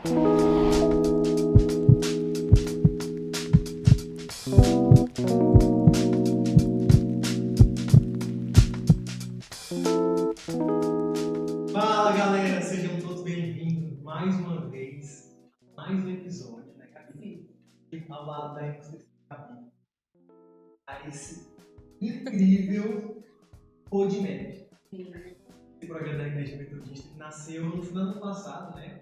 Fala galera, sejam todos bem-vindos mais uma vez, mais um episódio, né, Gabi? Ao lado da Gabi, a esse incrível Podmap. Esse programa da Igreja Metodista que nasceu no final do ano passado, né?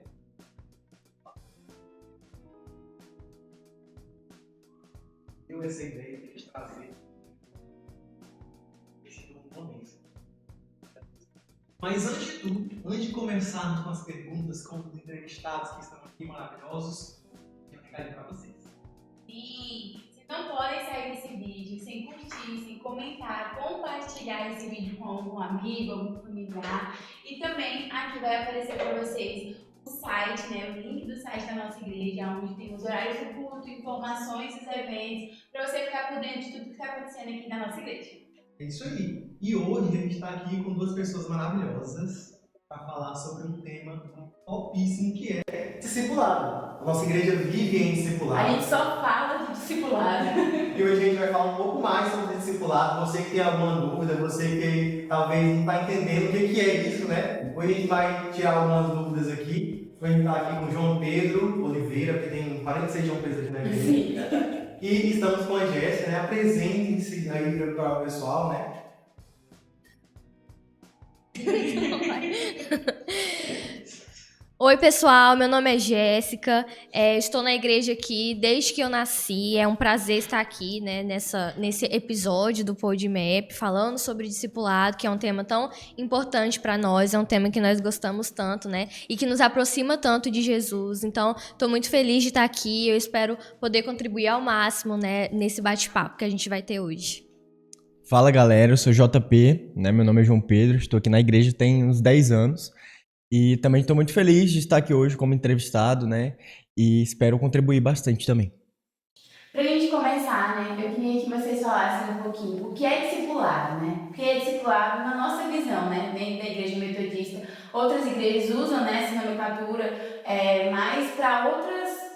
Eu essa ideia de trazer esse novo momento. Mas antes de tudo, antes de começarmos com as perguntas, com os entrevistados que estão aqui maravilhosos, eu tenho um recado para vocês. Sim, vocês não podem sair desse vídeo sem curtir, sem comentar, compartilhar esse vídeo com algum amigo, algum familiar. E também aqui vai aparecer para vocês o site, né, o link do site da nossa igreja, onde tem os horários do culto, informações dos eventos, para você ficar por dentro de tudo que está acontecendo aqui na nossa igreja. É isso aí. E hoje a gente está aqui com duas pessoas maravilhosas para falar sobre um tema topíssimo que é discipulado. A nossa igreja vive em discipulado. A gente só fala de discipulado. E hoje a gente vai falar um pouco mais sobre discipulado. Você que tem alguma dúvida, você que talvez não está entendendo o que é isso, né? Hoje a gente vai tirar algumas dúvidas aqui. Hoje a gente está aqui com o João Pedro Oliveira, que tem 46 João Pedro aqui na igreja. Sim. E estamos com a Jéssica, né? Apresentem-se aí para o pessoal, né? Oi pessoal, meu nome é Jéssica, estou na igreja aqui desde que eu nasci, é um prazer estar aqui, né, nesse episódio do Podmap, falando sobre discipulado, que é um tema tão importante para nós, é um tema que nós gostamos tanto, né, e que nos aproxima tanto de Jesus. Então, estou muito feliz de estar aqui, eu espero poder contribuir ao máximo, né, nesse bate-papo que a gente vai ter hoje. Fala galera, eu sou JP, né, meu nome é João Pedro, estou aqui na igreja tem uns 10 anos. E também estou muito feliz de estar aqui hoje como entrevistado, né? E espero contribuir bastante também. Pra gente começar, né, eu queria que vocês falassem um pouquinho o que é discipulado, né? O que é discipulado na nossa visão, né, dentro da igreja metodista. Outras igrejas usam, né, essa nomenclatura mais para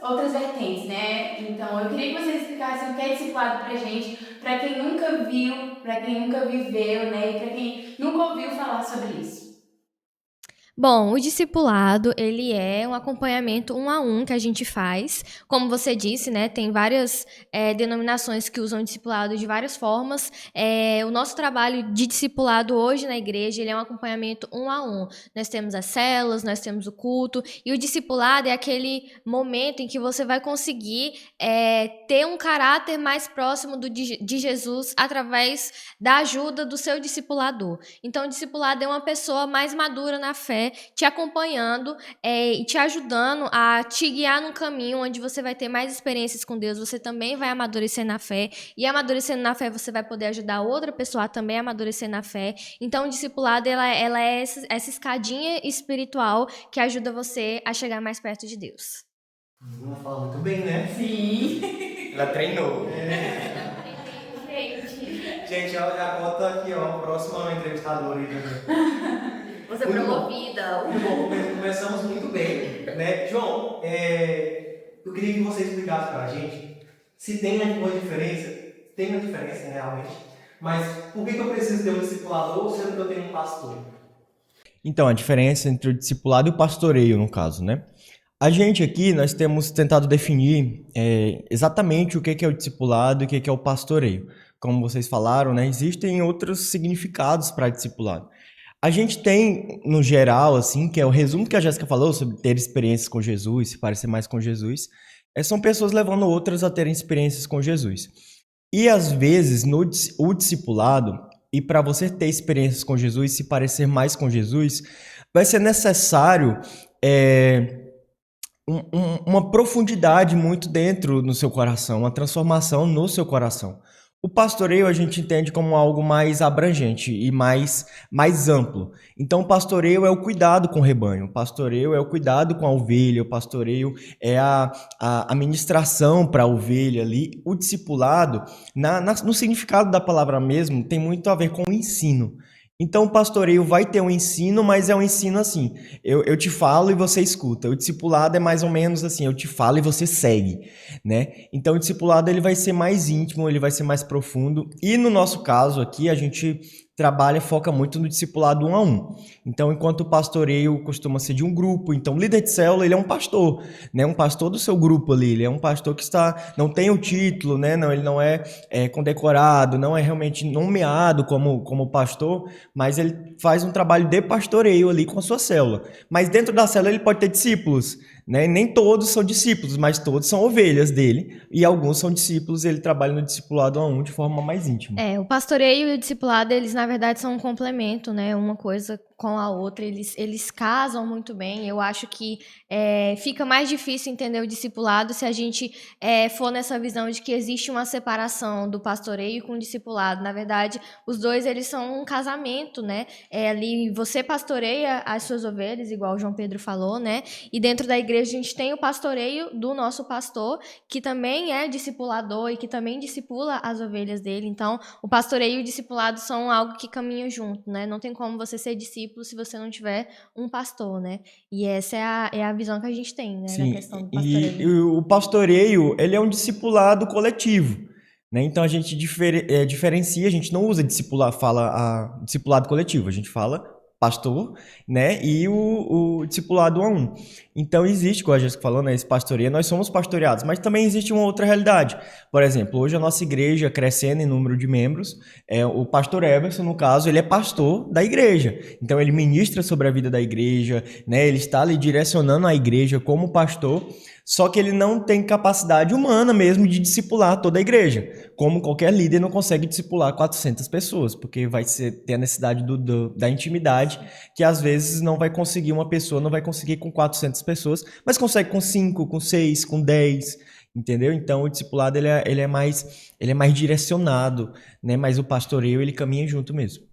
outras vertentes, né? Então, eu queria que vocês explicassem o que é discipulado pra gente, para quem nunca viu, para quem nunca viveu, né, e para quem nunca ouviu falar sobre isso. Bom, o discipulado, ele é um acompanhamento 1-a-1 que a gente faz. Como você disse, né, tem várias denominações que usam discipulado de várias formas. O nosso trabalho de discipulado hoje na igreja, ele é um acompanhamento 1-a-1. Nós temos as células, nós temos o culto, e o discipulado é aquele momento em que você vai conseguir ter um caráter mais próximo de Jesus através da ajuda do seu discipulador. Então, o discipulado é uma pessoa mais madura na fé, te acompanhando e te ajudando a te guiar num caminho onde você vai ter mais experiências com Deus, você também vai amadurecer na fé, e amadurecendo na fé você vai poder ajudar outra pessoa a também amadurecer na fé. Então o discipulado ela é essa escadinha espiritual que ajuda você a chegar mais perto de Deus. Ela fala muito bem, né? Sim. Ela treinou. Gente, ela já bota aqui, ó, o próximo entrevistador aí também. Você é Muito promovida. Muito bom, começamos muito bem, né? João, eu queria que você explicasse pra gente se tem uma diferença realmente, mas por que eu preciso ter um discipulador sendo que eu tenho um pastor? Então, a diferença entre o discipulado e o pastoreio, no caso, né? A gente aqui, nós temos tentado definir exatamente o que é o discipulado e o que é o pastoreio. Como vocês falaram, né? Existem outros significados para discipulado. A gente tem, no geral, assim, que é o resumo que a Jéssica falou sobre ter experiências com Jesus, se parecer mais com Jesus, são pessoas levando outras a terem experiências com Jesus. E, às vezes, o discipulado, e para você ter experiências com Jesus, se parecer mais com Jesus, vai ser necessário uma profundidade muito dentro no seu coração, uma transformação no seu coração. O pastoreio a gente entende como algo mais abrangente e mais amplo. Então o pastoreio é o cuidado com o rebanho, o pastoreio é o cuidado com a ovelha, o pastoreio é a ministração para a ovelha ali. O discipulado, no significado da palavra mesmo, tem muito a ver com o ensino. Então, o pastoreio vai ter um ensino, mas é um ensino assim. Eu te falo e você escuta. O discipulado é mais ou menos assim, eu te falo e você segue, né? Então, o discipulado ele vai ser mais íntimo, ele vai ser mais profundo. E no nosso caso aqui, a gente trabalha, foca muito no discipulado um a um. Então, enquanto o pastoreio costuma ser de um grupo, então o líder de célula, ele é um pastor, né? Um pastor do seu grupo ali, ele é um pastor que não tem o título, né? Não, ele não é condecorado, não é realmente nomeado como pastor, mas ele faz um trabalho de pastoreio ali com a sua célula. Mas dentro da célula ele pode ter discípulos, né? Nem todos são discípulos, mas todos são ovelhas dele, e alguns são discípulos, ele trabalha no discipulado a um de forma mais íntima. O pastoreio e o discipulado, eles na verdade são um complemento, né? Uma coisa com a outra, eles casam muito bem. Eu acho que fica mais difícil entender o discipulado se a gente for nessa visão de que existe uma separação do pastoreio com o discipulado. Na verdade, os dois, eles são um casamento, né? Ali você pastoreia as suas ovelhas, igual o João Pedro falou, né? E dentro da igreja a gente tem o pastoreio do nosso pastor, que também é discipulador e que também discipula as ovelhas dele. Então, o pastoreio e o discipulado são algo que caminham junto, né? Não tem como você ser discípulo se você não tiver um pastor, né? E essa é a visão que a gente tem, né? Da Sim, questão do e pastoreio. o pastoreio, ele é um discipulado coletivo, né? Então a gente diferencia, a gente não usa discipulado coletivo, a gente fala pastor, né? E o discipulado um a um. Então existe, como a Jéssica falou, né? Esse pastoreio, nós somos pastoreados, mas também existe uma outra realidade. Por exemplo, hoje a nossa igreja crescendo em número de membros, o pastor Everson, no caso, ele é pastor da igreja. Então ele ministra sobre a vida da igreja, né? Ele está ali direcionando a igreja como pastor, só que ele não tem capacidade humana mesmo de discipular toda a igreja. Como qualquer líder não consegue discipular 400 pessoas, porque ter a necessidade da intimidade, que às vezes uma pessoa não vai conseguir com 400 pessoas, mas consegue com 5, com 6, com 10, entendeu? Então o discipulado ele é mais direcionado, né? Mas o pastoreio ele caminha junto mesmo.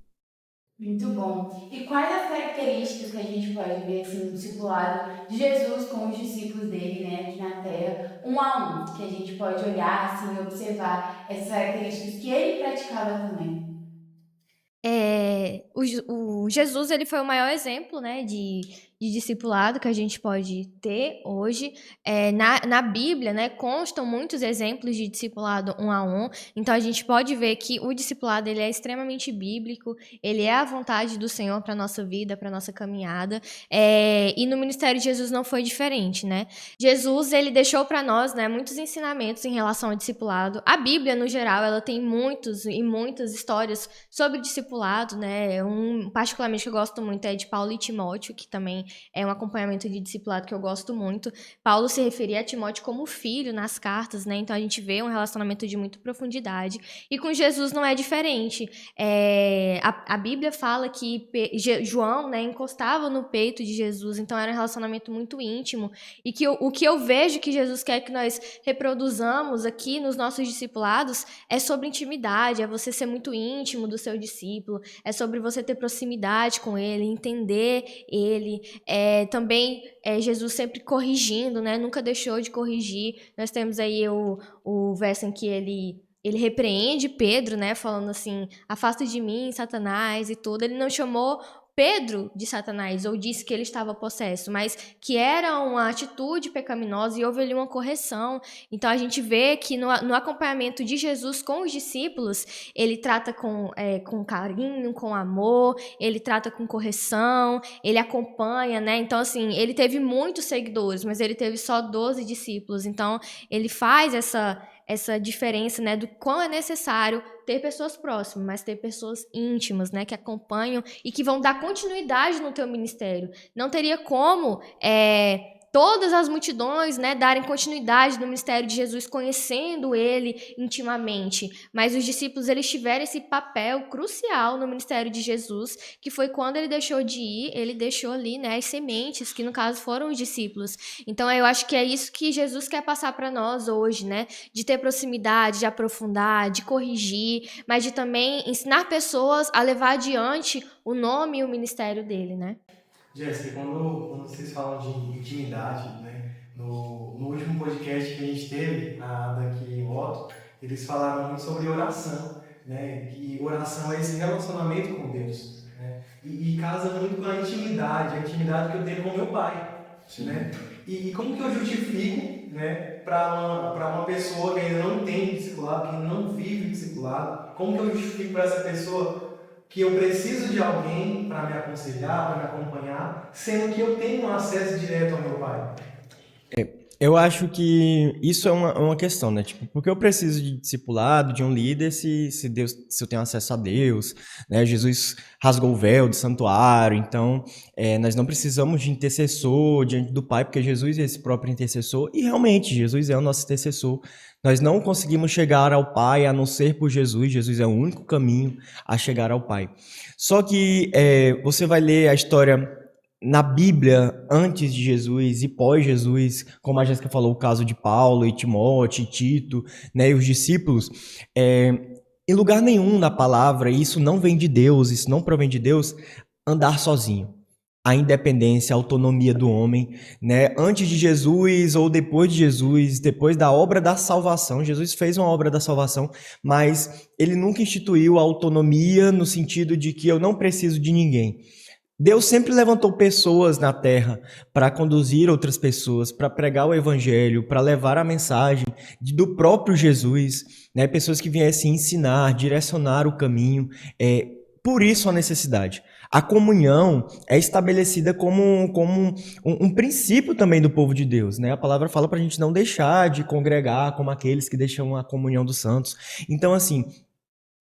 Muito bom. E quais as características que a gente pode ver assim, no discipulado de Jesus com os discípulos dele, né, aqui na Terra, um a um, que a gente pode olhar assim, e observar essas características que ele praticava também? O Jesus, ele foi o maior exemplo, né, de discipulado que a gente pode ter hoje. Na Bíblia, né, constam muitos exemplos de discipulado um a um. Então, a gente pode ver que o discipulado, ele é extremamente bíblico, ele é a vontade do Senhor para nossa vida, para nossa caminhada. E no ministério de Jesus não foi diferente, né? Jesus, ele deixou para nós, né, muitos ensinamentos em relação ao discipulado. A Bíblia, no geral, ela tem muitas histórias sobre discipulado, né? Particularmente que eu gosto muito é de Paulo e Timóteo, que também é um acompanhamento de discipulado que eu gosto muito. Paulo se referia a Timóteo como filho nas cartas, né? Então a gente vê um relacionamento de muita profundidade. E com Jesus não é diferente. A Bíblia fala que João, né, encostava no peito de Jesus, então era um relacionamento muito íntimo. E que o que eu vejo que Jesus quer que nós reproduzamos aqui nos nossos discipulados é sobre intimidade, é você ser muito íntimo do seu discípulo, é sobre você ter proximidade com ele, entender ele. Também Jesus sempre corrigindo, né? Nunca deixou de corrigir. Nós temos aí o verso em que ele repreende Pedro, né? Falando assim, afasta de mim, Satanás e tudo. Ele não chamou Pedro de Satanás, ou disse que ele estava possesso, mas que era uma atitude pecaminosa e houve ali uma correção. Então a gente vê que no acompanhamento de Jesus com os discípulos, ele trata com carinho, com amor, ele trata com correção, ele acompanha, né? Então, assim, ele teve muitos seguidores, mas ele teve só 12 discípulos. Então, ele faz essa diferença, né, do quão é necessário ter pessoas próximas, mas ter pessoas íntimas, né, que acompanham e que vão dar continuidade no teu ministério. Não teria como todas as multidões, né, darem continuidade no ministério de Jesus, conhecendo ele intimamente. Mas os discípulos, eles tiveram esse papel crucial no ministério de Jesus, que foi quando ele deixou de ir, ele deixou ali, né, as sementes, que no caso foram os discípulos. Então eu acho que é isso que Jesus quer passar para nós hoje, né, de ter proximidade, de aprofundar, de corrigir, mas de também ensinar pessoas a levar adiante o nome e o ministério dele, né? Jéssica, quando vocês falam de intimidade, né? No último podcast que a gente teve, a Ada e o Otto, eles falaram muito sobre oração, né? Que oração é esse relacionamento com Deus, E casa muito com a intimidade que eu tenho com meu pai, né? E como que eu justifico, né, para uma pessoa que ainda não tem discipulado, que não vive discipulado, como que eu justifico para essa pessoa que eu preciso de alguém para me aconselhar, para me acompanhar, sendo que eu tenho acesso direto ao meu pai? Eu acho que isso é uma questão, né? Tipo, porque eu preciso de discipulado, de um líder, se eu tenho acesso a Deus, né? Jesus rasgou o véu do santuário, então nós não precisamos de intercessor diante do Pai, porque Jesus é esse próprio intercessor, e realmente Jesus é o nosso intercessor. Nós não conseguimos chegar ao Pai a não ser por Jesus. Jesus é o único caminho a chegar ao Pai. Só que você vai ler a história na Bíblia, antes de Jesus e pós-Jesus, como a Jéssica falou, o caso de Paulo e Timóteo e Tito, né, e os discípulos, em lugar nenhum na palavra, e isso não vem de Deus, isso não provém de Deus, andar sozinho. A independência, a autonomia do homem, né? Antes de Jesus ou depois de Jesus, depois da obra da salvação, Jesus fez uma obra da salvação, mas ele nunca instituiu a autonomia no sentido de que eu não preciso de ninguém. Deus sempre levantou pessoas na terra para conduzir outras pessoas, para pregar o evangelho, para levar a mensagem do próprio Jesus, né? Pessoas que viessem ensinar, direcionar o caminho. Por isso a necessidade. A comunhão é estabelecida como um princípio também do povo de Deus, né? A palavra fala para a gente não deixar de congregar como aqueles que deixam a comunhão dos santos. Então, assim,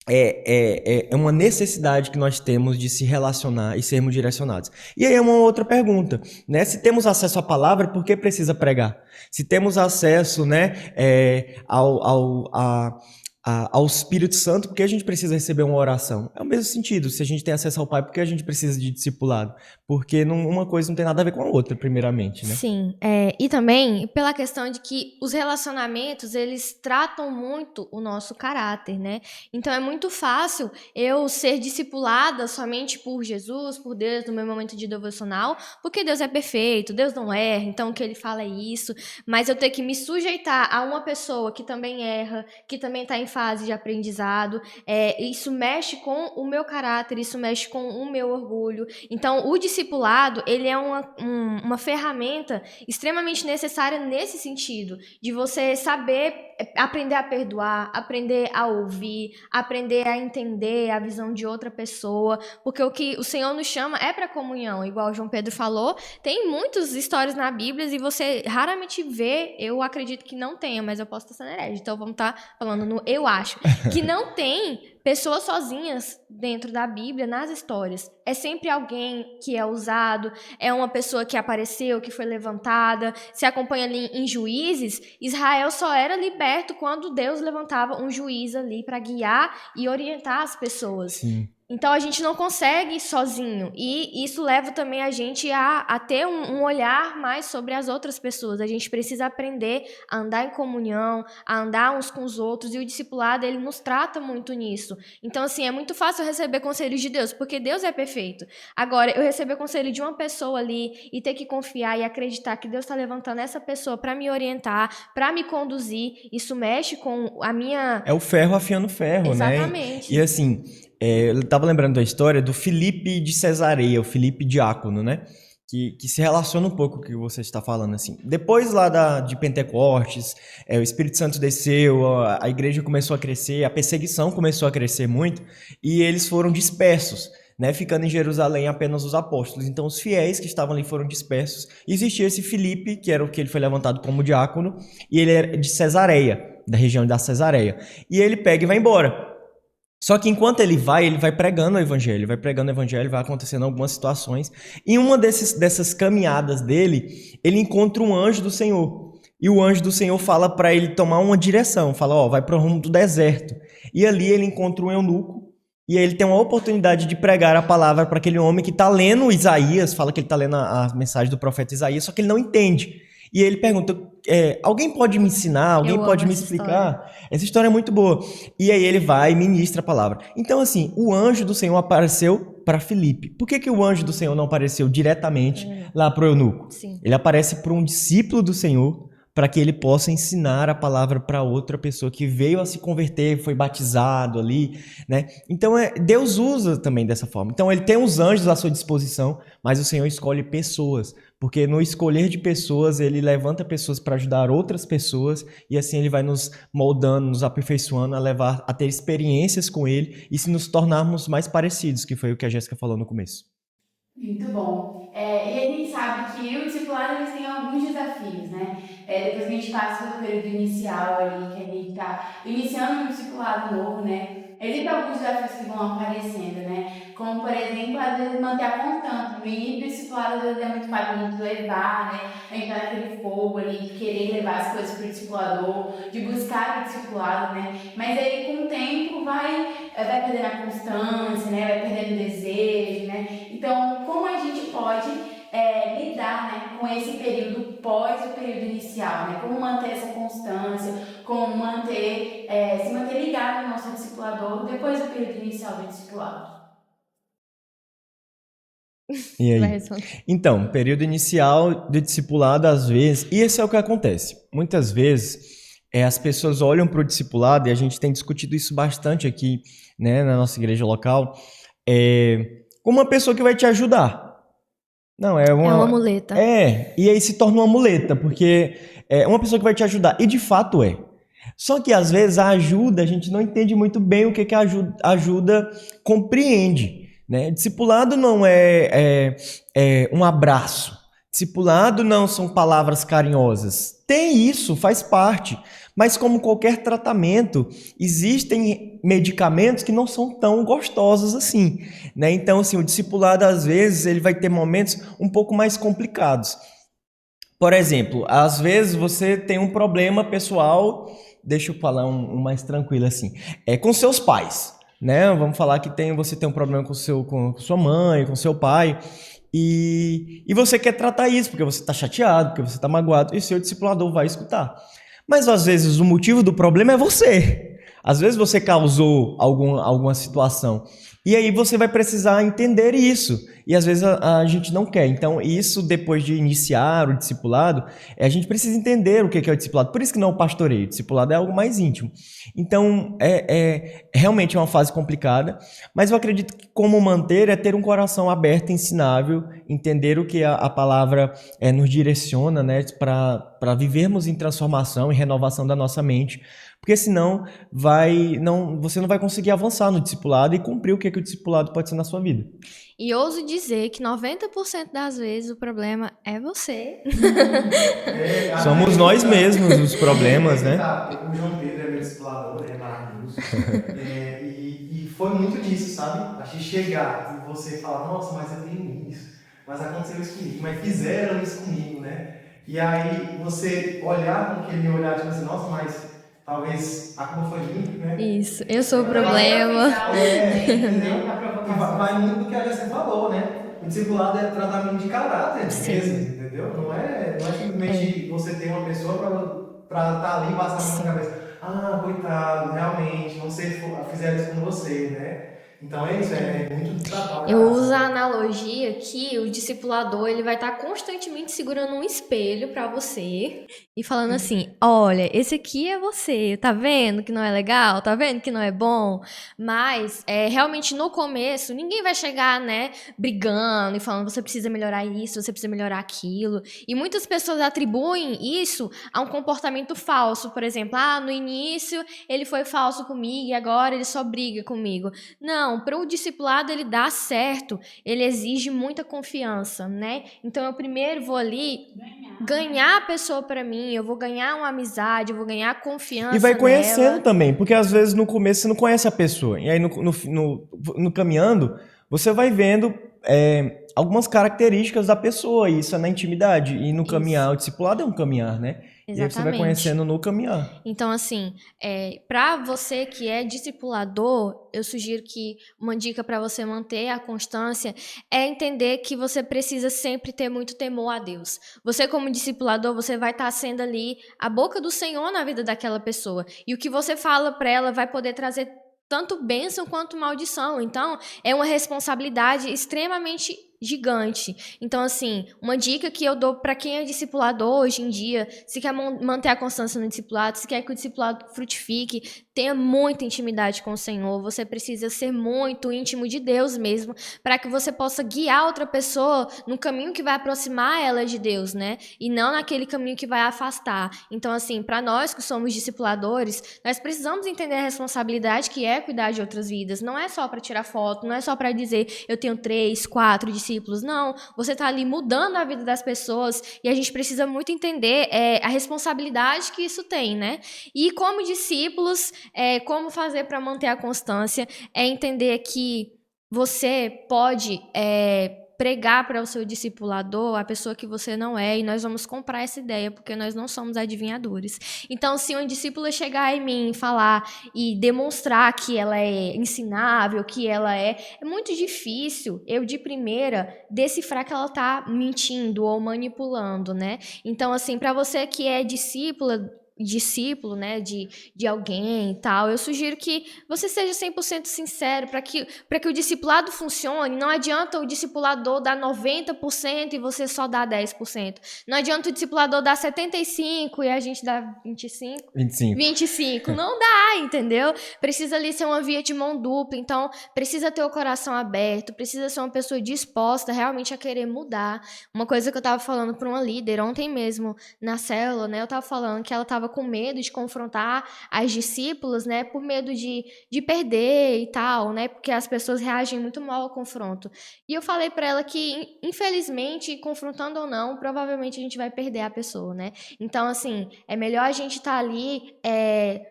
é uma necessidade que nós temos de se relacionar e sermos direcionados. E aí é uma outra pergunta, né? Se temos acesso à palavra, por que precisa pregar? Se temos acesso, né, ao Espírito Santo, por que a gente precisa receber uma oração? É o mesmo sentido. Se a gente tem acesso ao Pai, por que a gente precisa de discipulado? Porque uma coisa não tem nada a ver com a outra, primeiramente, né? Sim, e também pela questão de que os relacionamentos, eles tratam muito o nosso caráter, né? Então é muito fácil eu ser discipulada somente por Jesus, por Deus, no meu momento de devocional, porque Deus é perfeito, Deus não erra, então o que ele fala é isso, mas eu ter que me sujeitar a uma pessoa que também erra, que também está em fase de aprendizado, isso mexe com o meu caráter, isso mexe com o meu orgulho. Então, o discipulado, ele é uma ferramenta extremamente necessária nesse sentido, de você saber aprender a perdoar, aprender a ouvir, aprender a entender a visão de outra pessoa, porque o que o Senhor nos chama é para comunhão, igual o João Pedro falou, tem muitas histórias na Bíblia e você raramente vê, eu acredito que não tenha, mas eu posso estar sendo herege, então vamos estar falando no eu acho, que não tem pessoas sozinhas dentro da Bíblia, nas histórias. É sempre alguém que é usado, é uma pessoa que apareceu, que foi levantada. Se acompanha ali em Juízes, Israel só era liberto quando Deus levantava um juiz ali para guiar e orientar as pessoas. Sim. Então, a gente não consegue sozinho. E isso leva também a gente a ter um olhar mais sobre as outras pessoas. A gente precisa aprender a andar em comunhão, a andar uns com os outros. E o discipulado, ele nos trata muito nisso. Então, assim, é muito fácil eu receber conselhos de Deus, porque Deus é perfeito. Agora, eu receber conselho de uma pessoa ali e ter que confiar e acreditar que Deus está levantando essa pessoa para me orientar, para me conduzir, isso mexe com a minha... É o ferro afiando ferro, Exatamente. né? E assim... eu estava lembrando da história do Filipe de Cesareia, o Filipe diácono, né? Que se relaciona um pouco com o que você está falando, assim. Depois lá de Pentecostes, o Espírito Santo desceu, a igreja começou a crescer, a perseguição começou a crescer muito, e eles foram dispersos, né? Ficando em Jerusalém apenas os apóstolos. Então, os fiéis que estavam ali foram dispersos. E existia esse Filipe, que era o que ele foi levantado como diácono, e ele era de Cesareia, da região da Cesareia. E ele pega e vai embora. Só que enquanto ele vai pregando o evangelho, vai acontecendo algumas situações. E uma dessas caminhadas dele, ele encontra um anjo do Senhor. E o anjo do Senhor fala para ele tomar uma direção, fala, vai para o rumo do deserto. E ali ele encontra um eunuco, e aí ele tem uma oportunidade de pregar a palavra para aquele homem que está lendo Isaías, fala que ele está lendo a mensagem do profeta Isaías, só que ele não entende. E ele pergunta, alguém pode me ensinar? Alguém pode me explicar? Essa história é muito boa. E aí ele vai e ministra a palavra. Então, assim, o anjo do Senhor apareceu para Filipe. Por que o anjo do Senhor não apareceu diretamente lá para o eunuco? Sim. Ele aparece para um discípulo do Senhor, para que ele possa ensinar a palavra para outra pessoa que veio a se converter, foi batizado ali, né? Então Deus usa também dessa forma. Então ele tem os anjos à sua disposição, mas o Senhor escolhe pessoas, porque no escolher de pessoas ele levanta pessoas para ajudar outras pessoas e assim ele vai nos moldando, nos aperfeiçoando, a levar a ter experiências com ele e se nos tornarmos mais parecidos, que foi o que a Jéssica falou no começo. Muito bom. E a gente sabe que o discipulado eles têm alguns desafios, né? Depois que a gente passa pelo período inicial ali, que a gente está iniciando um discipulado novo, né? Existem alguns desafios que vão aparecendo, né? Como, por exemplo, às vezes manter a constância. No início do discipulado, às vezes é muito fácil a gente levar, né? A gente tá naquele fogo ali, de querer levar as coisas pro discipulador, de buscar o discipulado, né? Mas aí, com o tempo, vai perdendo a constância, né? Vai perdendo o desejo, né? Então, como a gente pode lidar, né, com esse período pós o período inicial, né? Como manter essa constância, como se manter ligado ao nosso discipulador depois do período inicial do discipulado. E Vai aí? responder. Então, período inicial de discipulado, às vezes, e esse é o que acontece. Muitas vezes, as pessoas olham para o discipulado, e a gente tem discutido isso bastante aqui, né, na nossa igreja local, como uma pessoa que vai te ajudar. Não, É uma muleta. E aí se torna uma muleta, porque é uma pessoa que vai te ajudar, e de fato é. Só que às vezes a ajuda, a gente não entende muito bem o que a ajuda compreende, né? Discipulado não é um abraço. Discipulado não são palavras carinhosas. Tem isso, faz parte. Mas como qualquer tratamento, existem medicamentos que não são tão gostosos assim, né? Então, assim, o discipulado, às vezes, ele vai ter momentos um pouco mais complicados. Por exemplo, às vezes você tem um problema pessoal, deixa eu falar um mais tranquilo assim, com seus pais, né? Vamos falar que você tem um problema com sua mãe, com seu pai, e você quer tratar isso, porque você está chateado, porque você está magoado, e seu discipulador vai escutar. Mas às vezes o motivo do problema é você. Às vezes você causou alguma situação. E aí você vai precisar entender isso. E às vezes a gente não quer. Então, isso depois de iniciar o discipulado, a gente precisa entender o que é o discipulado. Por isso que não é o pastoreio. O discipulado é algo mais íntimo. Então, realmente é uma fase complicada. Mas eu acredito que como manter é ter um coração aberto, ensinável, entender o que a palavra nos direciona, né, para vivermos em transformação e renovação da nossa mente. Porque senão você não vai conseguir avançar no discipulado e cumprir o que o discipulado pode ser na sua vida. E ouso dizer que 90% das vezes o problema é você. Somos nós mesmos os problemas, né? O João Pedro é meu discipulador, é maravilhoso. E foi muito disso, sabe? A gente chegar e você falar, nossa, mas eu tenho isso, mas aconteceu isso comigo, mas fizeram isso comigo, né? E aí você olhar com aquele olhar, tipo assim, nossa, mas talvez a culpa foi minha, né? Isso, eu sou o problema. Entendeu? E vai muito do que a Jéssica falou, né? O discipulado é tratamento de caráter mesmo, entendeu? Não é simplesmente você ter uma pessoa para estar ali e passar a mão na cabeça. Ah, coitado, realmente, não sei se fizeram isso com você, né? Então é isso, é muito tratar. Eu uso a analogia que o discipulador ele vai estar constantemente segurando um espelho para você e falando assim, olha, esse aqui é você, tá vendo que não é legal? Tá vendo que não é bom? Mas, realmente no começo, ninguém vai chegar, né, brigando e falando, você precisa melhorar isso, você precisa melhorar aquilo. E muitas pessoas atribuem isso a um comportamento falso. Por exemplo, no início ele foi falso comigo e agora ele só briga comigo. Não, para o discipulado ele dá certo, ele exige muita confiança, né? Então eu primeiro vou ali ganhar a pessoa para mim, eu vou ganhar uma amizade, eu vou ganhar confiança. E vai conhecendo nela. também, porque às vezes no começo você não conhece a pessoa, e aí no caminhando você vai vendo algumas características da pessoa, e isso é na intimidade, e no caminhar, o discipulado é um caminhar, né? Exatamente. E aí você vai conhecendo no caminhar. Então, assim, para você que é discipulador, eu sugiro que uma dica para você manter a constância é entender que você precisa sempre ter muito temor a Deus. Você, como discipulador, você vai estar sendo ali a boca do Senhor na vida daquela pessoa. E o que você fala para ela vai poder trazer tanto bênção quanto maldição. Então, é uma responsabilidade extremamente gigante. Então, assim, uma dica que eu dou para quem é discipulador hoje em dia, se quer manter a constância no discipulado, se quer que o discipulado frutifique, tenha muita intimidade com o Senhor. Você precisa ser muito íntimo de Deus mesmo, para que você possa guiar outra pessoa no caminho que vai aproximar ela de Deus, né? E não naquele caminho que vai afastar. Então, assim, para nós que somos discipuladores, nós precisamos entender a responsabilidade que é cuidar de outras vidas. Não é só para tirar foto, não é só para dizer eu tenho 3, 4 discípulos. Não, você está ali mudando a vida das pessoas e a gente precisa muito entender a responsabilidade que isso tem, né? E como discípulos, como fazer para manter a constância é entender que você pode pregar para o seu discipulador a pessoa que você não é, e nós vamos comprar essa ideia, porque nós não somos adivinhadores. Então, se um discípulo chegar em mim e falar e demonstrar que ela é ensinável, que ela é muito difícil eu, de primeira, decifrar que ela está mentindo ou manipulando, né? Então, assim, para você que é discípulo, né, de alguém e tal, eu sugiro que você seja 100% sincero para que o discipulado funcione. Não adianta o discipulador dar 90% e você só dar 10%. Não adianta o discipulador dar 75% e a gente dar 25%. Não dá, entendeu? Precisa ali ser uma via de mão dupla, então precisa ter o coração aberto, precisa ser uma pessoa disposta realmente a querer mudar. Uma coisa que eu tava falando para uma líder ontem mesmo na célula, né, eu tava falando que ela tava com medo de confrontar as discípulas, né, por medo de perder e tal, né, porque as pessoas reagem muito mal ao confronto. E eu falei para ela que, infelizmente, confrontando ou não, provavelmente a gente vai perder a pessoa, né. Então, assim, é melhor a gente estar ali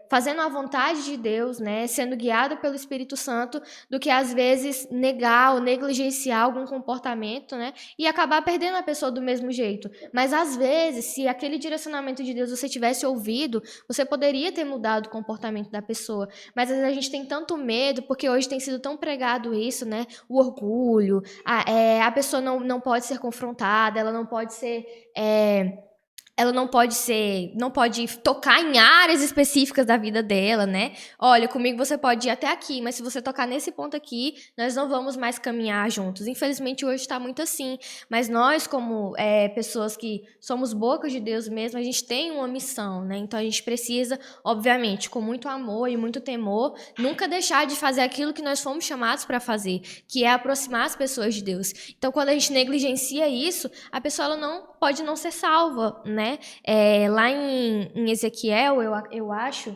fazendo a vontade de Deus, né, sendo guiado pelo Espírito Santo, do que às vezes negar ou negligenciar algum comportamento, né, e acabar perdendo a pessoa do mesmo jeito. Mas às vezes, se aquele direcionamento de Deus você tivesse ouvido, você poderia ter mudado o comportamento da pessoa. Mas às vezes a gente tem tanto medo, porque hoje tem sido tão pregado isso, né, o orgulho, a pessoa não pode ser confrontada, ela não pode ser não pode tocar em áreas específicas da vida dela, né? Olha, comigo você pode ir até aqui, mas se você tocar nesse ponto aqui, nós não vamos mais caminhar juntos. Infelizmente, hoje está muito assim. Mas nós, como pessoas que somos bocas de Deus mesmo, a gente tem uma missão, né? Então, a gente precisa, obviamente, com muito amor e muito temor, nunca deixar de fazer aquilo que nós fomos chamados para fazer, que é aproximar as pessoas de Deus. Então, quando a gente negligencia isso, a pessoa ela pode não ser salva, né? Lá em Ezequiel, eu acho,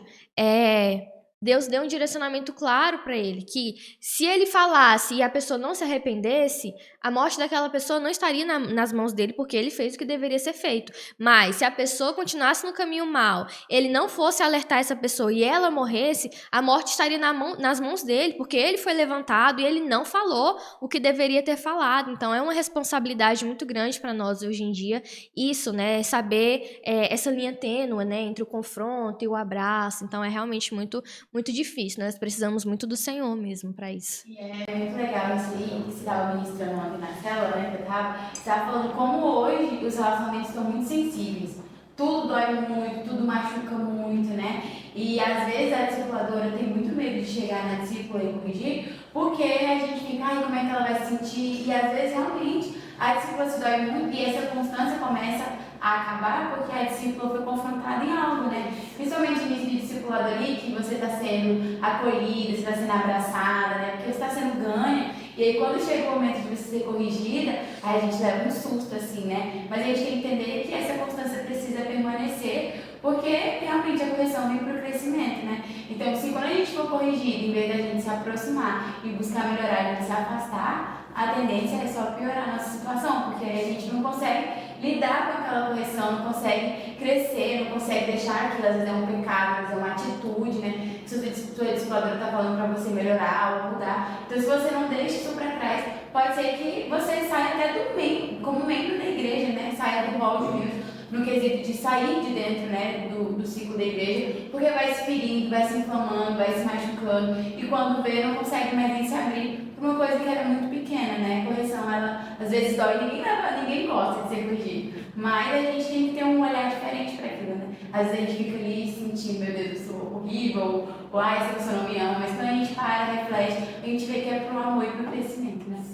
Deus deu um direcionamento claro para ele, que se ele falasse e a pessoa não se arrependesse, a morte daquela pessoa não estaria nas mãos dele, porque ele fez o que deveria ser feito. Mas se a pessoa continuasse no caminho mal, ele não fosse alertar essa pessoa e ela morresse, a morte estaria nas mãos dele, porque ele foi levantado e ele não falou o que deveria ter falado. Então é uma responsabilidade muito grande para nós hoje em dia, isso, né, saber essa linha tênue, né, entre o confronto e o abraço. Então é realmente muito muito difícil, nós precisamos muito do Senhor mesmo para isso. E é muito legal isso aí, que você estava ministrando ontem na célula, né, que você estava falando como hoje os relacionamentos estão muito sensíveis. Tudo dói muito, tudo machuca muito, né? E às vezes a discipuladora tem muito medo de chegar na discípula e corrigir, porque a gente fica, ai, como é que ela vai se sentir? E às vezes realmente a discípula se dói muito e essa constância começa a acabar porque a discípula foi confrontada em algo, né? Principalmente nisso de discipulado ali, que você está sendo acolhida, você está sendo abraçada, né? Porque você está sendo ganha. E aí quando chega o momento de você ser corrigida, aí a gente leva um susto, assim, né? Mas a gente tem que entender que essa constância precisa permanecer, porque realmente a correção vem para o crescimento, né? Então, se quando a gente for corrigido, em vez da gente se aproximar e buscar melhorar, a gente se afastar, a tendência é só piorar a nossa situação, porque aí a gente não consegue lidar com aquela correção, não consegue crescer, não consegue deixar aquilo, às vezes é um pecado, às vezes é uma atitude, né? Se o sua discipuladora está falando para você melhorar ou mudar. Então, se você não deixa isso para trás, pode ser que você saia até do membro, como membro da igreja, né? Saia do hall de membros, no quesito de sair de dentro, né, do ciclo da igreja, porque vai se ferindo, vai se inflamando, vai se machucando, e quando vê, não consegue mais nem se abrir por uma coisa que era muito pequena, né? A correção, ela às vezes dói, ninguém gosta de ser corrigido, mas a gente tem que ter um olhar diferente para aquilo, né? Às vezes a gente fica ali sentindo, meu Deus, eu sou horrível, ou essa pessoa não me ama, mas quando a gente para, reflete, a gente vê que é pro amor e pro crescimento, né?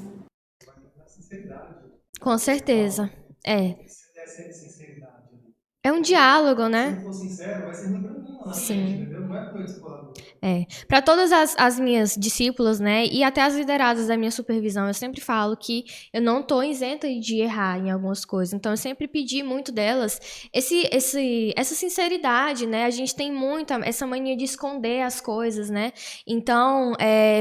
Na sinceridade. Com certeza. É. Se der sinceridade ali. É um diálogo, Se né? não for sincero, vai ser ruim pra mim lá na Sim. frente, entendeu? Não é pro meu discipulador. Para todas as minhas discípulas, né, e até as lideradas da minha supervisão, eu sempre falo que eu não estou isenta de errar em algumas coisas. Então, eu sempre pedi muito delas essa sinceridade, né? A gente tem muita essa mania de esconder as coisas, né? Então,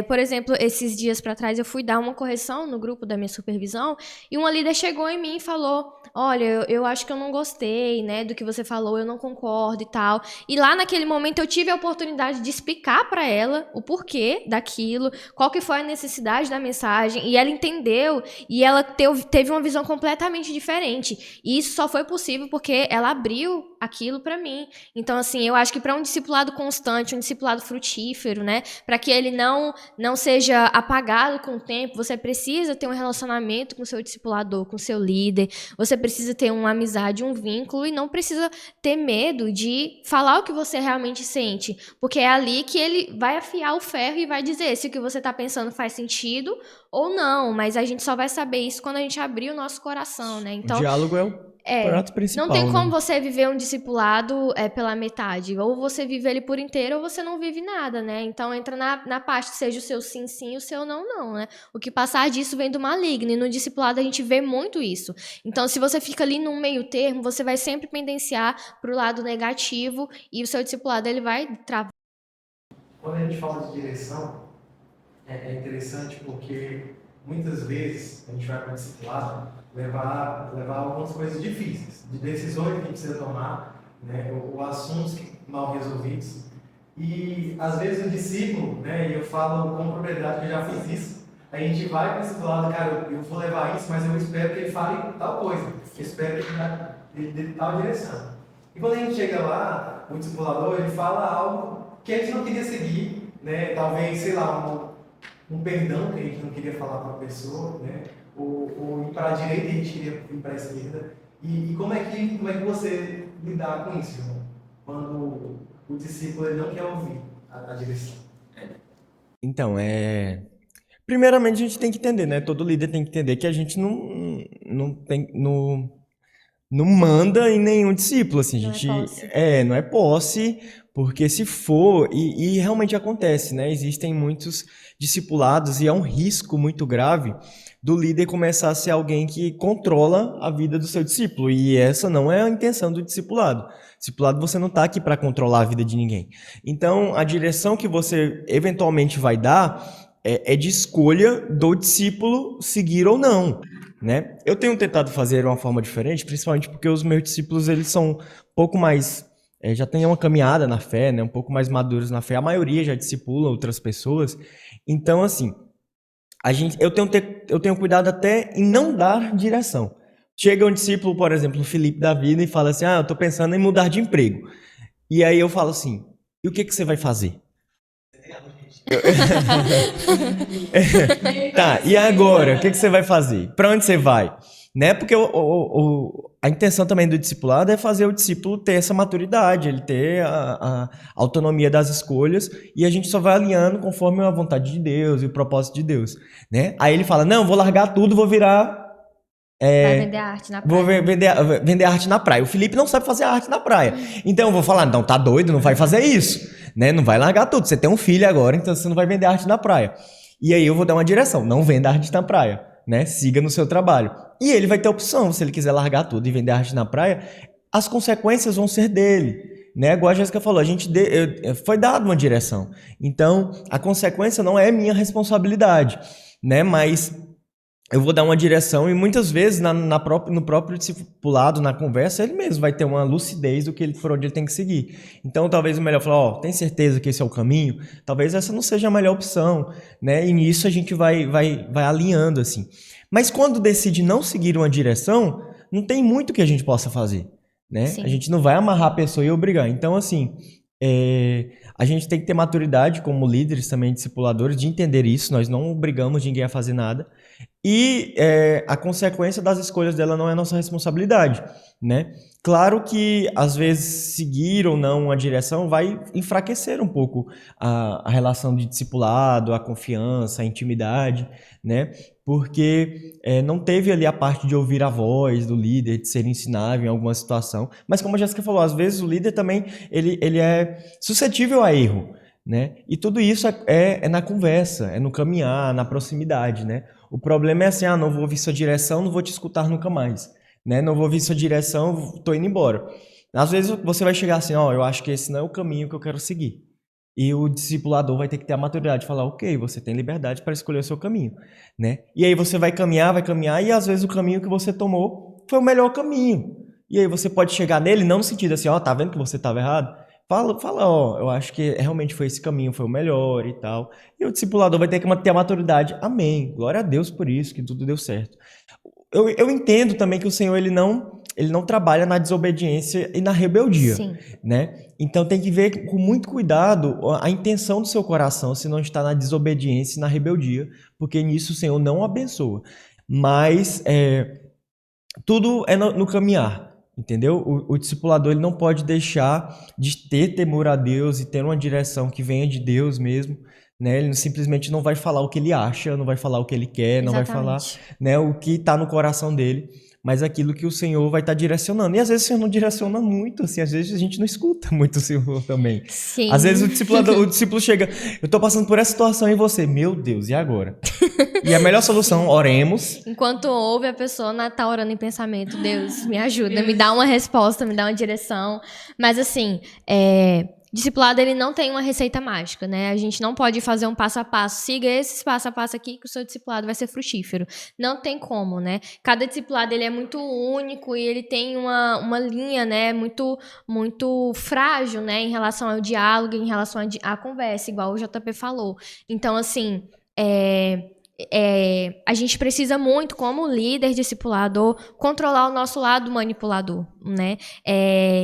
por exemplo, esses dias para trás eu fui dar uma correção no grupo da minha supervisão e uma líder chegou em mim e falou: olha, eu acho que eu não gostei, né, do que você falou, eu não concordo e tal. E lá naquele momento eu tive a oportunidade de explicar para ela o porquê daquilo, qual que foi a necessidade da mensagem, e ela entendeu e ela teve uma visão completamente diferente. E isso só foi possível porque ela abriu aquilo para mim. Então, assim, eu acho que para um discipulado constante, um discipulado frutífero, né, para que ele não seja apagado com o tempo, você precisa ter um relacionamento com o seu discipulador, com o seu líder, você precisa ter uma amizade, um vínculo, e não precisa ter medo de falar o que você realmente sente, porque é ali que ele vai afiar o ferro e vai dizer se o que você está pensando faz sentido ou não, mas a gente só vai saber isso quando a gente abrir o nosso coração, né? O Então, diálogo é o prato principal, não tem como né? você viver um discipulado pela metade. Ou você vive ele por inteiro, ou você não vive nada, né? Então entra na parte, seja o seu sim, sim, o seu não, não, né? O que passar disso vem do maligno. E no discipulado a gente vê muito isso. Então, se você fica ali num meio termo, você vai sempre pendenciar pro lado negativo e o seu discipulado ele vai travar. Quando a gente fala de direção, é interessante porque muitas vezes a gente vai para o discipulado levar algumas coisas difíceis, de decisões que a gente precisa tomar, né, ou assuntos mal resolvidos. E às vezes o discípulo, né, e eu falo com propriedade que eu já fiz isso, a gente vai para o discipulado, cara, eu vou levar isso, mas eu espero que ele fale tal coisa, eu espero que ele dê tal direção. E quando a gente chega lá, o discipulador, ele fala algo que a gente não queria seguir, né, talvez, sei lá, um perdão que a gente não queria falar para a pessoa, né? Ou ir para a direita e a gente queria ir para a esquerda. E como é que você lidar com isso, irmão? Quando o discípulo ele não quer ouvir a direção. Então, primeiramente a gente tem que entender, né? Todo líder tem que entender que a gente não manda em nenhum discípulo, assim, a gente não é posse, porque se for, e realmente acontece, né? Existem muitos discipulados e é um risco muito grave do líder começar a ser alguém que controla a vida do seu discípulo, e essa não é a intenção do discipulado. Discipulado, você não está aqui para controlar a vida de ninguém. Então, a direção que você eventualmente vai dar é de escolha do discípulo seguir ou não, né? Eu tenho tentado fazer uma forma diferente, principalmente porque os meus discípulos eles são um pouco mais, já têm uma caminhada na fé, né? Um pouco mais maduros na fé. A maioria já discipula outras pessoas. Então, assim, eu tenho cuidado até em não dar direção. Chega um discípulo, por exemplo, o Felipe da vida, e fala assim: eu estou pensando em mudar de emprego. E aí eu falo assim: e o que você vai fazer? Tá, e agora? O que você vai fazer? Para onde você vai? Né? Porque a intenção também do discipulado é fazer o discípulo ter essa maturidade, ele ter a autonomia das escolhas, e a gente só vai alinhando conforme a vontade de Deus e o propósito de Deus, né? Aí ele fala: não, vou largar tudo, vou virar... vai vender arte na praia. Vou vender arte na praia. O Felipe não sabe fazer arte na praia. Então eu vou falar: não, tá doido, não vai fazer isso, né? Não vai largar tudo. Você tem um filho agora, então você não vai vender arte na praia. E aí eu vou dar uma direção: não venda arte na praia, né? Siga no seu trabalho. E ele vai ter opção, se ele quiser largar tudo e vender arte na praia, as consequências vão ser dele, né? Igual a Jéssica falou, foi dada uma direção. Então, a consequência não é minha responsabilidade, né? Mas eu vou dar uma direção, e muitas vezes no próprio discipulado, na conversa, ele mesmo vai ter uma lucidez do que por onde ele tem que seguir. Então, talvez o melhor falar: tem certeza que esse é o caminho? Talvez essa não seja a melhor opção, né? E nisso a gente vai alinhando, assim. Mas quando decide não seguir uma direção, não tem muito que a gente possa fazer, né? Sim. A gente não vai amarrar a pessoa e obrigar. Então, assim, a gente tem que ter maturidade como líderes também, discipuladores, de entender isso. Nós não obrigamos ninguém a fazer nada. E a consequência das escolhas dela não é nossa responsabilidade, né? Claro que, às vezes, seguir ou não a direção vai enfraquecer um pouco a relação de discipulado, a confiança, a intimidade, né? porque não teve ali a parte de ouvir a voz do líder, de ser ensinável em alguma situação. Mas como a Jéssica falou, às vezes o líder também ele é suscetível a erro, né? E tudo isso é na conversa, é no caminhar, na proximidade, né? O problema é assim, não vou ouvir sua direção, não vou te escutar nunca mais, né? Não vou ouvir sua direção, tô indo embora. Às vezes você vai chegar assim, eu acho que esse não é o caminho que eu quero seguir. E o discipulador vai ter que ter a maturidade de falar, ok, você tem liberdade para escolher o seu caminho, né? E aí você vai caminhar, e às vezes o caminho que você tomou foi o melhor caminho. E aí você pode chegar nele, não no sentido assim, tá vendo que você estava errado? Fala, eu acho que realmente foi esse caminho, foi o melhor e tal. E o discipulador vai ter que ter a maturidade. Amém. Glória a Deus por isso, que tudo deu certo. Eu entendo também que o Senhor, ele não trabalha na desobediência e na rebeldia, Sim. né? Então tem que ver com muito cuidado a intenção do seu coração, se não está na desobediência e na rebeldia, porque nisso o Senhor não abençoa. Mas tudo é no caminhar, entendeu? O discipulador, ele não pode deixar de ter temor a Deus e ter uma direção que venha de Deus mesmo, né? Ele simplesmente não vai falar o que ele acha, não vai falar o que ele quer, não vai falar, né, o que está no coração dele, mas aquilo que o Senhor vai estar direcionando. E às vezes o Senhor não direciona muito, assim, às vezes a gente não escuta muito o Senhor também. Sim. Às vezes o discípulo chega, eu estou passando por essa situação em você, meu Deus, e agora? E a melhor solução, oremos. Enquanto ouve, a pessoa tá orando em pensamento, Deus, me ajuda, me dá uma resposta, me dá uma direção. Mas assim, discipulado, ele não tem uma receita mágica, né? A gente não pode fazer um passo a passo. Siga esse passo a passo aqui que o seu discipulado vai ser frutífero. Não tem como, né? Cada discipulado, ele é muito único e ele tem uma linha, né? Muito, muito frágil, né? Em relação ao diálogo, em relação à conversa, igual o JP falou. Então, assim, a gente precisa muito, como líder discipulador, controlar o nosso lado manipulador, né?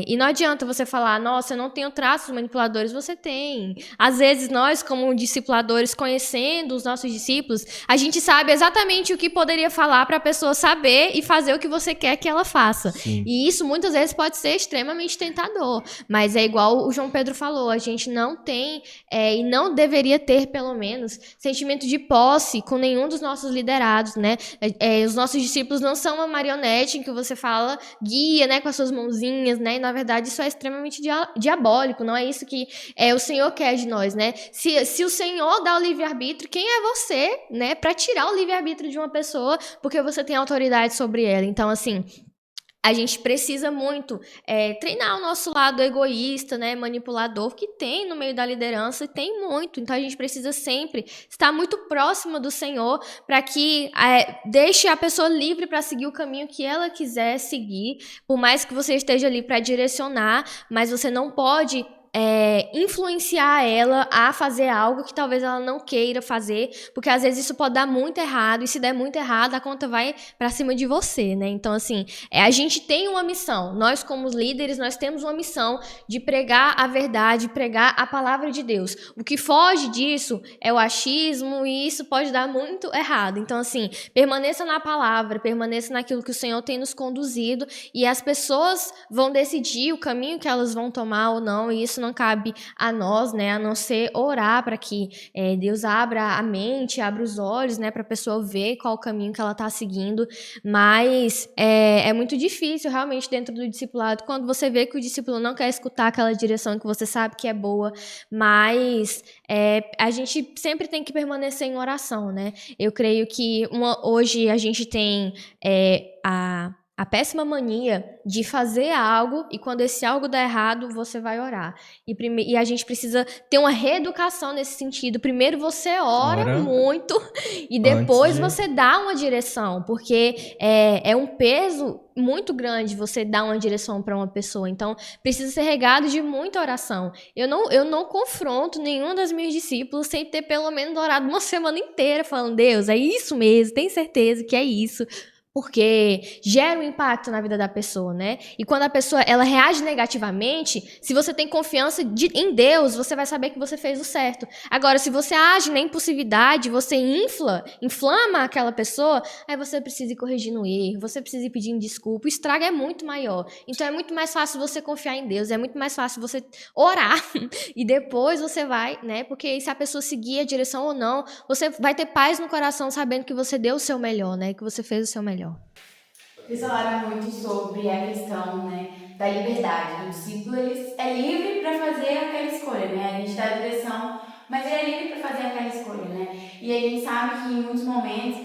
E não adianta você falar, nossa, eu não tenho traços manipuladores. Você tem. Às vezes, nós, como discipuladores, conhecendo os nossos discípulos, a gente sabe exatamente o que poderia falar para a pessoa saber e fazer o que você quer que ela faça. Sim. E isso, muitas vezes, pode ser extremamente tentador. Mas é igual o João Pedro falou, a gente não tem, e não deveria ter, pelo menos, sentimento de posse com nenhum dos nossos liderados, né? Os nossos discípulos não são uma marionete em que você fala, guia, né, com as suas mãozinhas, né? E, na verdade, isso é extremamente diabólico, não é isso que o Senhor quer de nós, né? Se o Senhor dá o livre-arbítrio, quem é você, né, para tirar o livre-arbítrio de uma pessoa porque você tem autoridade sobre ela? Então, assim, a gente precisa muito treinar o nosso lado egoísta, né, manipulador, que tem no meio da liderança, e tem muito. Então, a gente precisa sempre estar muito próximo do Senhor para que deixe a pessoa livre para seguir o caminho que ela quiser seguir, por mais que você esteja ali para direcionar, mas você não pode influenciar ela a fazer algo que talvez ela não queira fazer, porque às vezes isso pode dar muito errado, e se der muito errado, a conta vai pra cima de você, né? Então, assim, a gente tem uma missão, nós como líderes, nós temos uma missão de pregar a verdade, pregar a palavra de Deus. O que foge disso é o achismo, e isso pode dar muito errado. Então, assim, permaneça na palavra, permaneça naquilo que o Senhor tem nos conduzido, e as pessoas vão decidir o caminho que elas vão tomar ou não, e isso não cabe a nós, né, a não ser orar para que Deus abra a mente, abra os olhos, né, para a pessoa ver qual o caminho que ela está seguindo. Mas é muito difícil realmente dentro do discipulado, quando você vê que o discípulo não quer escutar aquela direção que você sabe que é boa, mas a gente sempre tem que permanecer em oração, né? Eu creio que hoje a gente tem a péssima mania de fazer algo, e quando esse algo dá errado, você vai orar. E a gente precisa ter uma reeducação nesse sentido. Primeiro você ora muito, e depois você dá uma direção, porque é um peso muito grande você dar uma direção para uma pessoa. Então, precisa ser regado de muita oração. Eu não confronto nenhum dos meus discípulos sem ter pelo menos orado uma semana inteira, falando, Deus, é isso mesmo, tem certeza que é isso. porque gera um impacto na vida da pessoa, né? E quando a pessoa ela reage negativamente, se você tem confiança em Deus, você vai saber que você fez o certo. Agora, se você age na impulsividade, você inflama aquela pessoa, aí você precisa ir corrigindo o erro, você precisa ir pedindo desculpa, o estrago é muito maior. Então é muito mais fácil você confiar em Deus, é muito mais fácil você orar e depois você vai, né? Porque se a pessoa seguir a direção ou não, você vai ter paz no coração sabendo que você deu o seu melhor, né? Que você fez o seu melhor. Vocês falaram muito sobre a questão, né, da liberdade. O discípulo ele é livre para fazer aquela escolha, né? A gente dá a direção, mas ele é livre para fazer aquela escolha, né? E a gente sabe que em muitos momentos,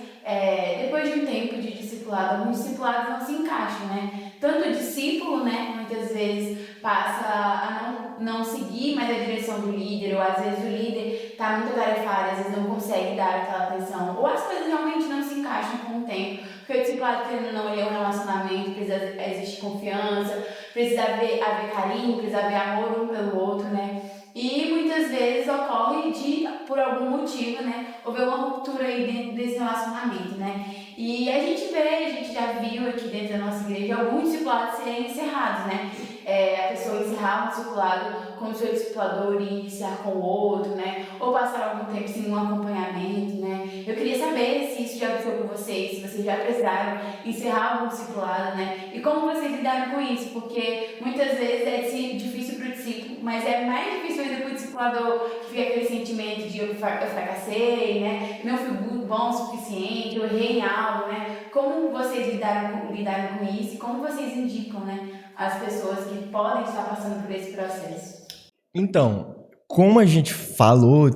depois de um tempo de discipulado, alguns discipulados não se encaixam, né? Tanto o discípulo, né, muitas vezes passa a não seguir mais a direção do líder, ou às vezes o líder está muito atarefado, às vezes não consegue dar aquela atenção, ou as coisas realmente não se encaixam com o tempo. Porque o discipulado, querendo ou não, ele é um relacionamento, precisa existir confiança, precisa haver carinho, precisa haver amor um pelo outro, né? E muitas vezes ocorre por algum motivo, né, houver uma ruptura aí dentro desse relacionamento, né? E a gente já viu aqui dentro da nossa igreja alguns discipulados serem encerrados, né? A pessoa encerrar um discipulado com o seu discipulador e iniciar com o outro, né? Ou passar algum tempo sem um acompanhamento, né? Eu queria saber se isso já aconteceu com vocês, se vocês já precisaram encerrar algum discipulado, né? E como vocês lidaram com isso, porque muitas vezes é difícil para o discípulo, mas é mais difícil ainda para o discipulador, que fica aquele sentimento de eu fracassei, né? Não fui bom o suficiente, eu errei em algo, né? Como vocês lidaram com isso e como vocês indicam, né, as pessoas que podem estar passando por esse processo? Então, como a gente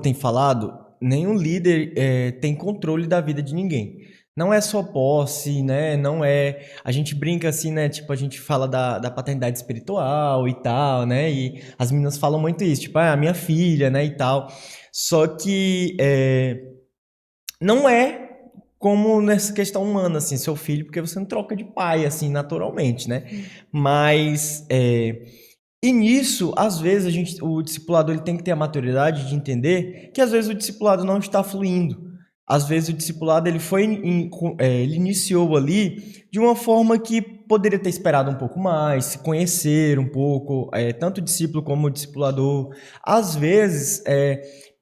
tem falado, nenhum líder tem controle da vida de ninguém. Não é só posse, né? Não é... A gente brinca assim, né? Tipo, a gente fala da paternidade espiritual e tal, né? E as meninas falam muito isso, tipo, a minha filha, né? E tal. Só que não é como nessa questão humana, assim, seu filho, porque você não troca de pai, assim, naturalmente, né? Mas... E nisso, às vezes, o discipulado ele tem que ter a maturidade de entender que às vezes o discipulado não está fluindo. Às vezes o discipulado ele iniciou ali de uma forma que poderia ter esperado um pouco mais, se conhecer um pouco, tanto o discípulo como o discipulador. Às vezes,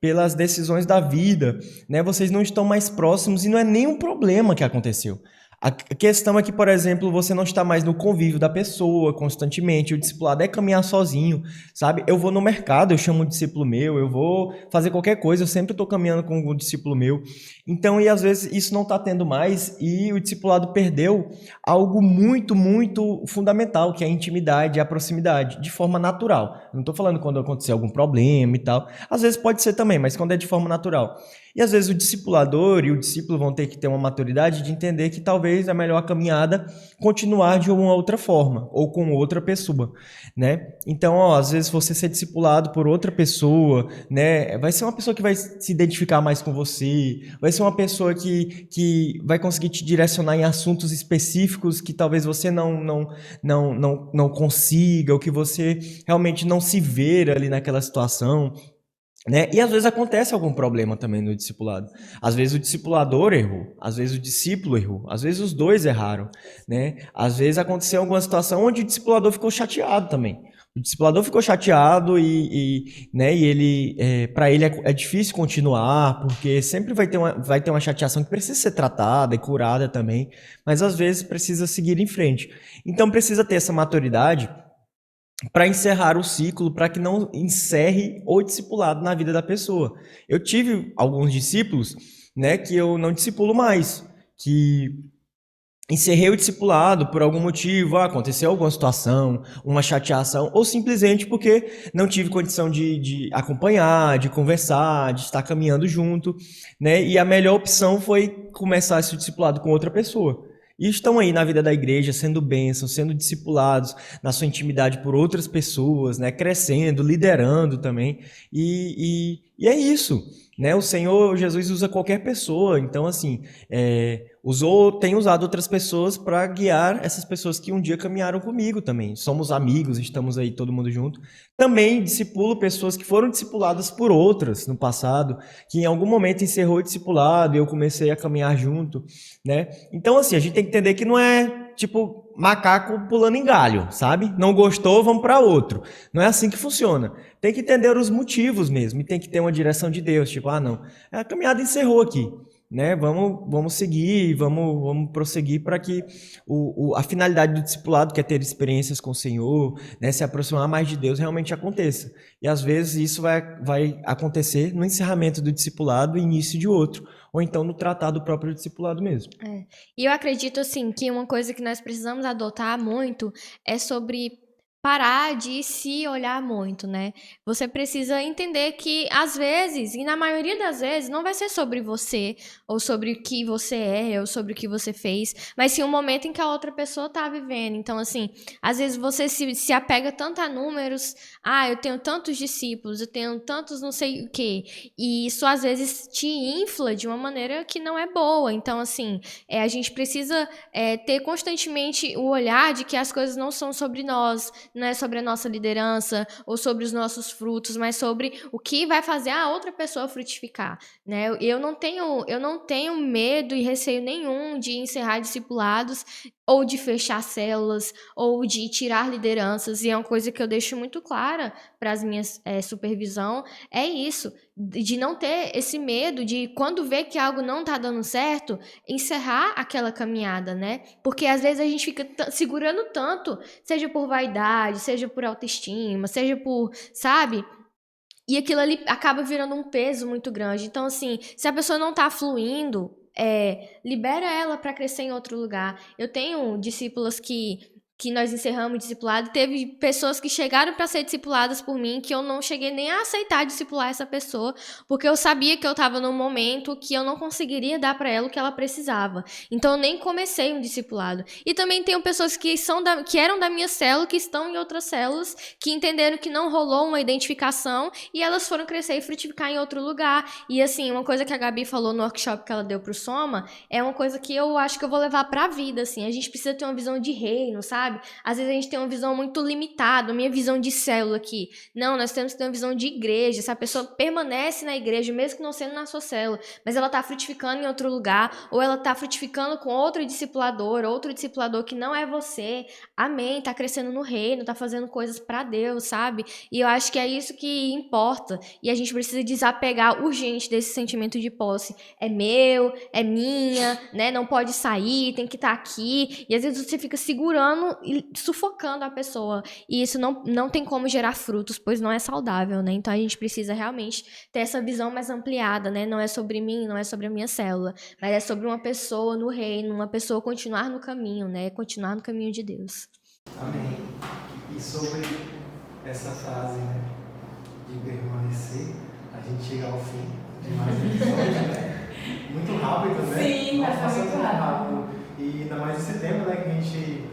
pelas decisões da vida, né, vocês não estão mais próximos e não é nenhum problema que aconteceu. A questão é que, por exemplo, você não está mais no convívio da pessoa constantemente, o discipulado é caminhar sozinho, sabe? Eu vou no mercado, eu chamo um discípulo meu, eu vou fazer qualquer coisa, eu sempre estou caminhando com um discípulo meu. Então, e às vezes isso não está tendo mais e o discipulado perdeu algo muito, muito fundamental, que é a intimidade, a proximidade, de forma natural. Eu não estou falando quando acontecer algum problema e tal, às vezes pode ser também, mas quando é de forma natural. E às vezes o discipulador e o discípulo vão ter que ter uma maturidade de entender que talvez a melhor caminhada continuar de uma outra forma ou com outra pessoa, né? Então, às vezes você ser discipulado por outra pessoa, né? Vai ser uma pessoa que vai se identificar mais com você, vai ser uma pessoa que vai conseguir te direcionar em assuntos específicos que talvez você não consiga, ou que você realmente não se vê ali naquela situação, né? E às vezes acontece algum problema também no discipulado. Às vezes o discipulador errou, às vezes o discípulo errou, às vezes os dois erraram, né? Às vezes aconteceu alguma situação onde o discipulador ficou chateado também. O discipulador ficou chateado né, e ele, para ele é difícil continuar, porque sempre vai ter uma chateação que precisa ser tratada e curada também, mas às vezes precisa seguir em frente. Então precisa ter essa maturidade para encerrar o ciclo, para que não encerre o discipulado na vida da pessoa. Eu tive alguns discípulos, né, que eu não discipulo mais, que encerrei o discipulado por algum motivo, aconteceu alguma situação, uma chateação, ou simplesmente porque não tive condição de acompanhar, de conversar, de estar caminhando junto, né, e a melhor opção foi começar esse discipulado com outra pessoa. E estão aí na vida da igreja, sendo bênçãos, sendo discipulados na sua intimidade por outras pessoas, né? Crescendo, liderando também. E E é isso, né? O Senhor Jesus usa qualquer pessoa, então assim, tem usado outras pessoas para guiar essas pessoas que um dia caminharam comigo também. Somos amigos, estamos aí todo mundo junto. Também discipulo pessoas que foram discipuladas por outras no passado, que em algum momento encerrou o discipulado e eu comecei a caminhar junto, né? Então assim, a gente tem que entender que não é tipo macaco pulando em galho, sabe? Não gostou, vamos para outro. Não é assim que funciona. Tem que entender os motivos mesmo e tem que ter uma direção de Deus, tipo, não, a caminhada encerrou aqui, né? Vamos seguir, vamos prosseguir para que a finalidade do discipulado, que é ter experiências com o Senhor, né, se aproximar mais de Deus, realmente aconteça. E às vezes isso vai acontecer no encerramento do discipulado e início de outro, ou então no tratar do próprio discipulado mesmo. E eu acredito, assim, que uma coisa que nós precisamos adotar muito é sobre parar de se olhar muito, né? Você precisa entender que, às vezes, e na maioria das vezes, não vai ser sobre você, ou sobre o que você é, ou sobre o que você fez, mas sim o momento em que a outra pessoa tá vivendo. Então, assim, às vezes você se apega tanto a números, eu tenho tantos discípulos, eu tenho tantos não sei o quê, e isso, às vezes, te infla de uma maneira que não é boa. Então, assim, a gente precisa ter constantemente o olhar de que as coisas não são sobre nós, não é sobre a nossa liderança ou sobre os nossos frutos, mas sobre o que vai fazer a outra pessoa frutificar, né? Eu não tenho medo e receio nenhum de encerrar discipulados ou de fechar células ou de tirar lideranças, e é uma coisa que eu deixo muito clara para as minhas supervisão, é isso, de não ter esse medo de, quando vê que algo não tá dando certo, encerrar aquela caminhada, né? Porque às vezes a gente fica segurando tanto, seja por vaidade, seja por autoestima, seja por, sabe? E aquilo ali acaba virando um peso muito grande. Então, assim, se a pessoa não tá fluindo, libera ela para crescer em outro lugar. Eu tenho discípulas que nós encerramos o discipulado, teve pessoas que chegaram para ser discipuladas por mim, que eu não cheguei nem a aceitar discipular essa pessoa, porque eu sabia que eu estava num momento que eu não conseguiria dar para ela o que ela precisava. Então eu nem comecei um discipulado. E também tenho pessoas que eram da minha célula, que estão em outras células, que entenderam que não rolou uma identificação e elas foram crescer e frutificar em outro lugar. E assim, uma coisa que a Gabi falou no workshop que ela deu pro Soma, é uma coisa que eu acho que eu vou levar pra vida, assim. A gente precisa ter uma visão de reino, sabe? Às vezes a gente tem uma visão muito limitada, a minha visão de célula aqui. Não, nós temos que ter uma visão de igreja. Se a pessoa permanece na igreja, mesmo que não sendo na sua célula, mas ela está frutificando em outro lugar, ou ela está frutificando com outro discipulador que não é você, amém, está crescendo no reino, está fazendo coisas para Deus, sabe? E eu acho que é isso que importa. E a gente precisa desapegar urgente desse sentimento de posse. É meu, é minha, né? Não pode sair, tem que estar aqui. E às vezes você fica segurando e sufocando a pessoa. E isso não tem como gerar frutos, pois não é saudável, né? Então a gente precisa realmente ter essa visão mais ampliada, né? Não é sobre mim, não é sobre a minha célula, mas é sobre uma pessoa no reino, uma pessoa continuar no caminho, né? Continuar no caminho de Deus. Amém. E sobre essa frase, né, de permanecer, a gente chega ao fim de mais um episódio, né? Muito rápido, né? Sim, passa muito rápido. E ainda mais esse tema, né, que a gente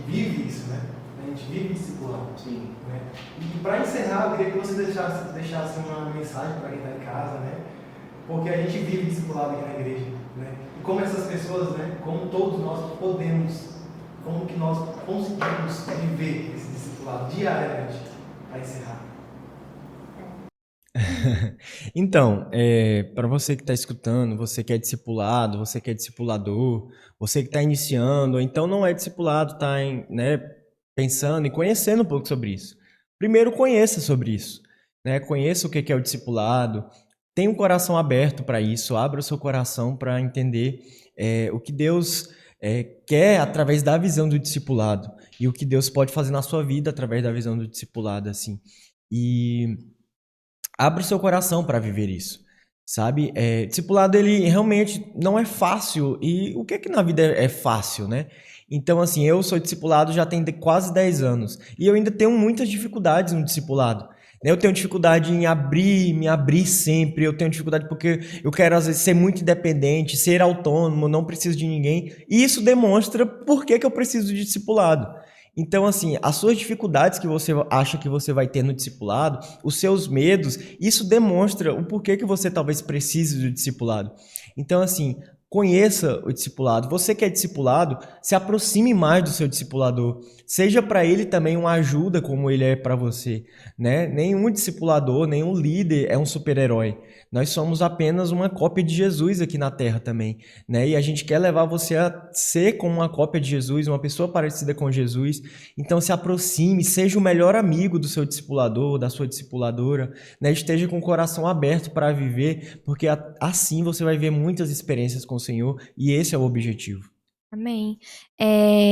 vive isso, né? A gente vive discipulado. Sim. Né? E para encerrar, eu queria que você deixasse uma mensagem para quem está em casa, né? Porque a gente vive discipulado aqui na igreja, né? E como essas pessoas, né? Como todos nós podemos, como que nós conseguimos viver esse discipulado diariamente, para encerrar. Então, para você que está escutando, você que é discipulado, você que é discipulador, você que está iniciando, ou então não é discipulado, está né, pensando e conhecendo um pouco sobre isso. Primeiro, conheça sobre isso, né? Conheça o que é o discipulado, tenha um coração aberto para isso, abra o seu coração para entender o que Deus quer através da visão do discipulado e o que Deus pode fazer na sua vida através da visão do discipulado, assim. E abra o seu coração para viver isso, sabe? Discipulado, ele realmente não é fácil. E o que é que na vida é fácil, né? Então, assim, eu sou discipulado já tem quase 10 anos. E eu ainda tenho muitas dificuldades no discipulado. Eu tenho dificuldade em me abrir sempre. Eu tenho dificuldade porque eu quero, às vezes, ser muito independente, ser autônomo, não preciso de ninguém. E isso demonstra por que eu preciso de discipulado. Então, assim, as suas dificuldades que você acha que você vai ter no discipulado, os seus medos, isso demonstra o porquê que você talvez precise do discipulado. Então, assim, conheça o discipulado. Você que é discipulado, se aproxime mais do seu discipulador. Seja para ele também uma ajuda como ele é para você, né? Nenhum discipulador, nenhum líder é um super-herói. Nós somos apenas uma cópia de Jesus aqui na Terra também, né? E a gente quer levar você a ser como uma cópia de Jesus, uma pessoa parecida com Jesus. Então se aproxime, seja o melhor amigo do seu discipulador, da sua discipuladora, né? Esteja com o coração aberto para viver, porque assim você vai ver muitas experiências com o Senhor e esse é o objetivo. Amém.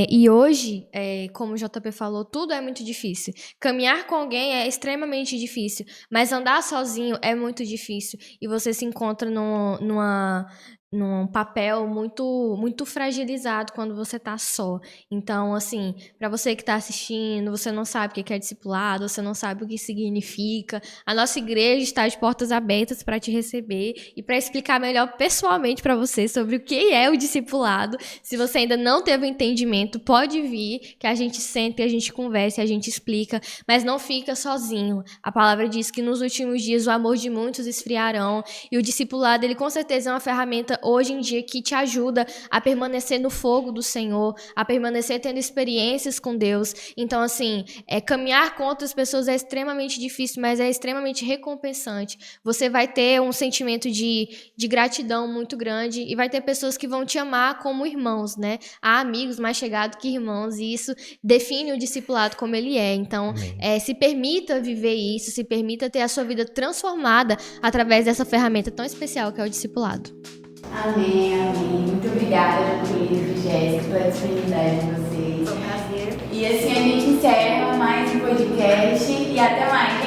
E hoje, como o JP falou, tudo é muito difícil. Caminhar com alguém é extremamente difícil, mas andar sozinho é muito difícil. E você se encontra num papel muito, muito fragilizado quando você tá só. Então, assim, para você que tá assistindo, você não sabe o que é discipulado, você não sabe o que significa. A nossa igreja está de portas abertas para te receber e para explicar melhor pessoalmente para você sobre o que é o discipulado. Se você ainda não teve o entendimento, pode vir, que a gente senta e a gente conversa e a gente explica, mas não fica sozinho. A palavra diz que nos últimos dias o amor de muitos esfriarão e o discipulado, ele com certeza é uma ferramenta hoje em dia que te ajuda a permanecer no fogo do Senhor, a permanecer tendo experiências com Deus. Então, assim, caminhar com outras pessoas é extremamente difícil, mas é extremamente recompensante. Você vai ter um sentimento de gratidão muito grande e vai ter pessoas que vão te amar como irmãos, né? Há amigos mais chegados que irmãos e isso define o discipulado como ele é. Então, se permita viver isso, se permita ter a sua vida transformada através dessa ferramenta tão especial que é o discipulado. Amém, amém. Muito obrigada, Jacqueline e Jéssica, pela disponibilidade de vocês. Foi um prazer. E assim a gente encerra mais um podcast e até mais.